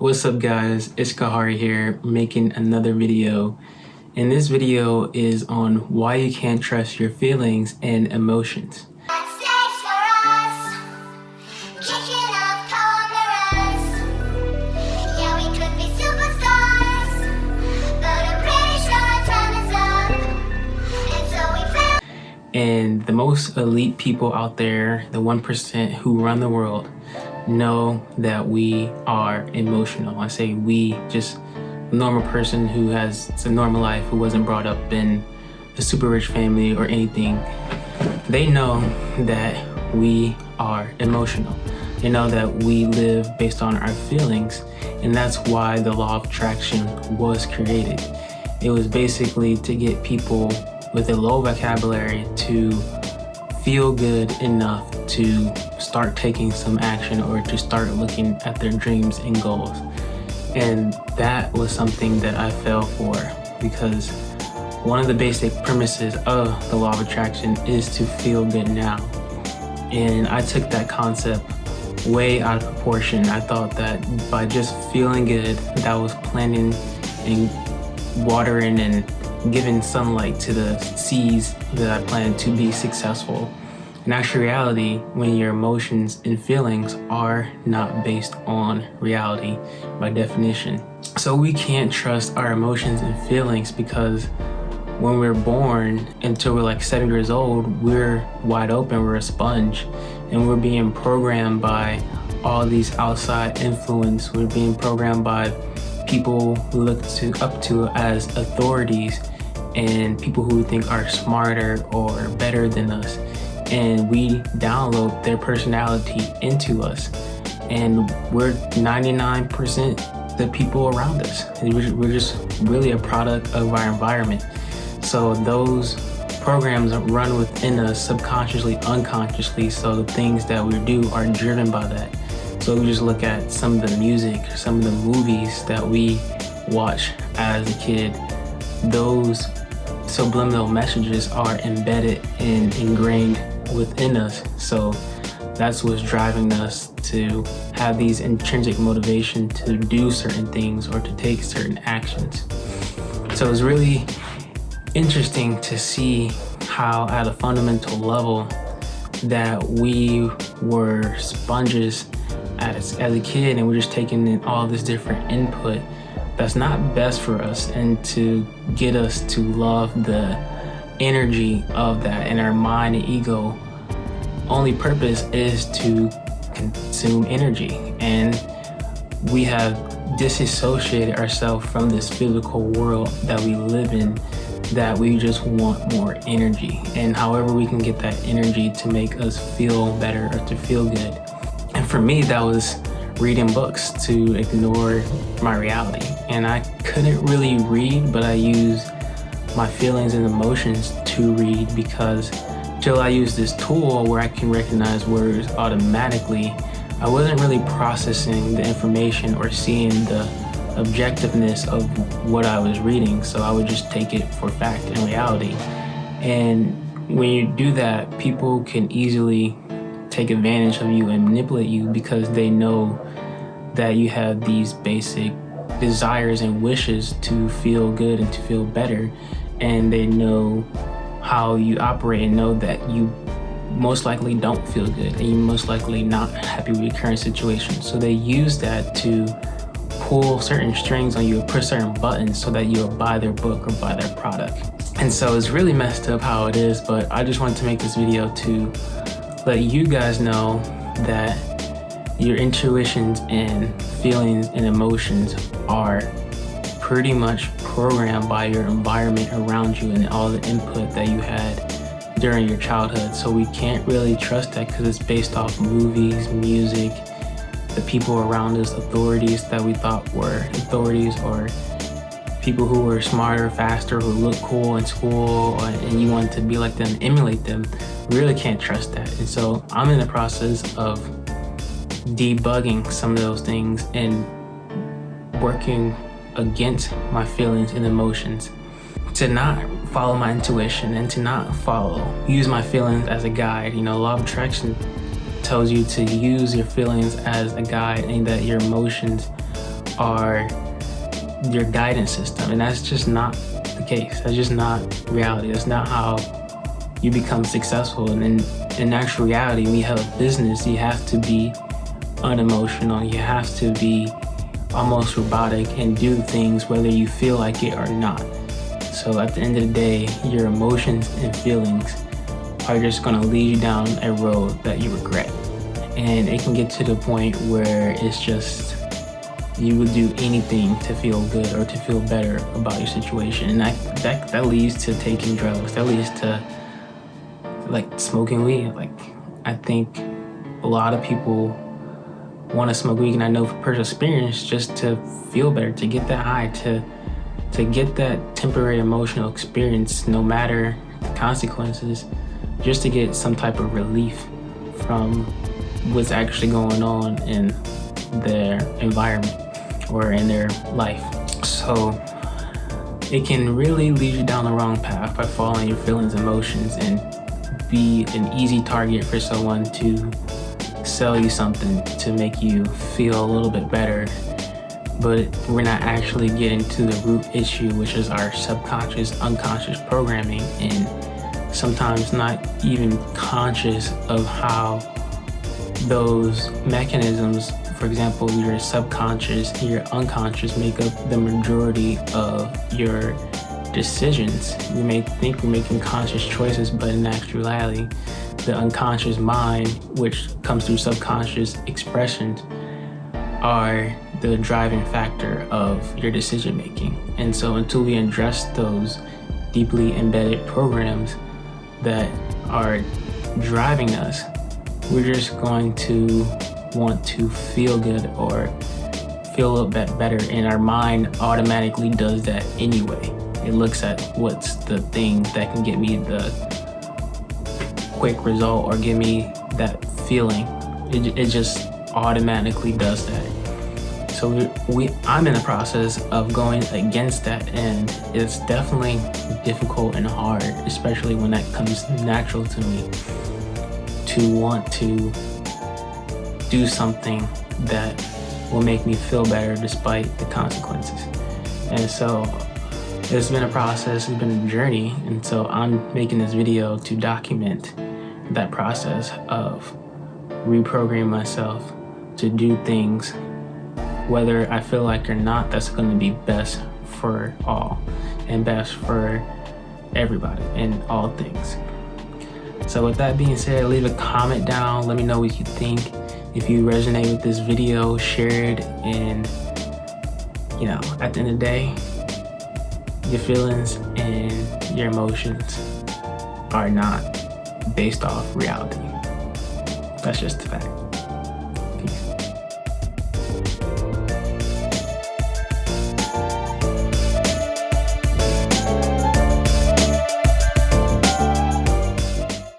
What's up guys, it's Kahari here making another video, and this video is on why you can't trust your feelings and emotions. And the most elite people out there, the 1% who run the world, know that we are emotional. I say we, just a normal person who has a normal life, who wasn't brought up in a super rich family or anything. They know that we are emotional. They know that we live based on our feelings, and that's why the law of attraction was created. It was basically to get people with a low vocabulary to feel good enough to start taking some action or to start looking at their dreams and goals. And that was something that I fell for, because one of the basic premises of the law of attraction is to feel good now. And I took that concept way out of proportion. I thought that by just feeling good, that was planting and watering and giving sunlight to the seeds that I planned to be successful. In actual reality, when your emotions and feelings are not based on reality by definition. So we can't trust our emotions and feelings, because when we're born until we're like 7 years old, we're wide open, we're a sponge, and we're being programmed by all these outside influence. We're being programmed by people who look up to as authorities and people who we think are smarter or better than us. And we download their personality into us. And we're 99% the people around us. And we're just really a product of our environment. So those programs run within us subconsciously, unconsciously. So the things that we do are driven by that. So we just look at some of the music, some of the movies that we watch as a kid. Those subliminal messages are embedded and ingrained within us. So that's what's driving us to have these intrinsic motivation to do certain things or to take certain actions. So it's really interesting to see how at a fundamental level that we were sponges as a kid, and we're just taking in all this different input that's not best for us, and to get us to love the energy of that. And our mind and ego only purpose is to consume energy, and we have disassociated ourselves from this physical world that we live in, that we just want more energy, and however we can get that energy to make us feel better or to feel good. And for me, that was reading books to ignore my reality. And I couldn't really read, but I used my feelings and emotions to read, because till I used this tool where I can recognize words automatically, I wasn't really processing the information or seeing the objectiveness of what I was reading. So I would just take it for fact and reality. And when you do that, people can easily take advantage of you and manipulate you, because they know that you have these basic desires and wishes to feel good and to feel better, and they know how you operate and know that you most likely don't feel good and you're most likely not happy with your current situation. So they use that to pull certain strings on you, push certain buttons so that you'll buy their book or buy their product. And so it's really messed up how it is, but I just wanted to make this video to let you guys know that your intuitions and feelings and emotions are pretty much programmed by your environment around you and all the input that you had during your childhood. So we can't really trust that, because it's based off movies, music, the people around us, authorities that we thought were authorities, or people who were smarter, faster, who looked cool in school, and you wanted to be like them, emulate them. We really can't trust that. And so I'm in the process of debugging some of those things and working against my feelings and emotions, to not follow my intuition and to not use my feelings as a guide. You know, law of attraction tells you to use your feelings as a guide, and that your emotions are your guidance system, and that's just not the case. That's just not reality. That's not how you become successful. And in actual reality, when you have a business, you have to be unemotional. You have to be almost robotic and do things whether you feel like it or not. So at the end of the day, your emotions and feelings are just going to lead you down a road that you regret. And it can get to the point where it's just you would do anything to feel good or to feel better about your situation. And that leads to taking drugs. That leads to like smoking weed. Like, I think a lot of people want to smoke weed, and I know from personal experience, just to feel better, to get that high, to get that temporary emotional experience, no matter the consequences, just to get some type of relief from what's actually going on in their environment or in their life. So it can really lead you down the wrong path by following your feelings and emotions, and be an easy target for someone to sell you something to make you feel a little bit better. But we're not actually getting to the root issue, which is our subconscious, unconscious programming, and sometimes not even conscious of how those mechanisms, for example, your subconscious, your unconscious, make up the majority of your decisions. We may think we're making conscious choices, but in actuality, the unconscious mind, which comes through subconscious expressions, are the driving factor of your decision making. And so until we address those deeply embedded programs that are driving us, we're just going to want to feel good or feel a little bit better, and our mind automatically does that anyway. It looks at what's the thing that can get me the quick result or give me that feeling. It just automatically does that. So I'm in the process of going against that, and it's definitely difficult and hard, especially when that comes natural to me, to want to do something that will make me feel better despite the consequences. And so it's been a process, it's been a journey, and so I'm making this video to document that process of reprogramming myself to do things whether I feel like or not that's going to be best for all and best for everybody in all things. So with that being said, leave a comment down, let me know what you think. If you resonate with this video, share it, and at the end of the day, your feelings and your emotions are not based off reality. That's just a fact. Peace.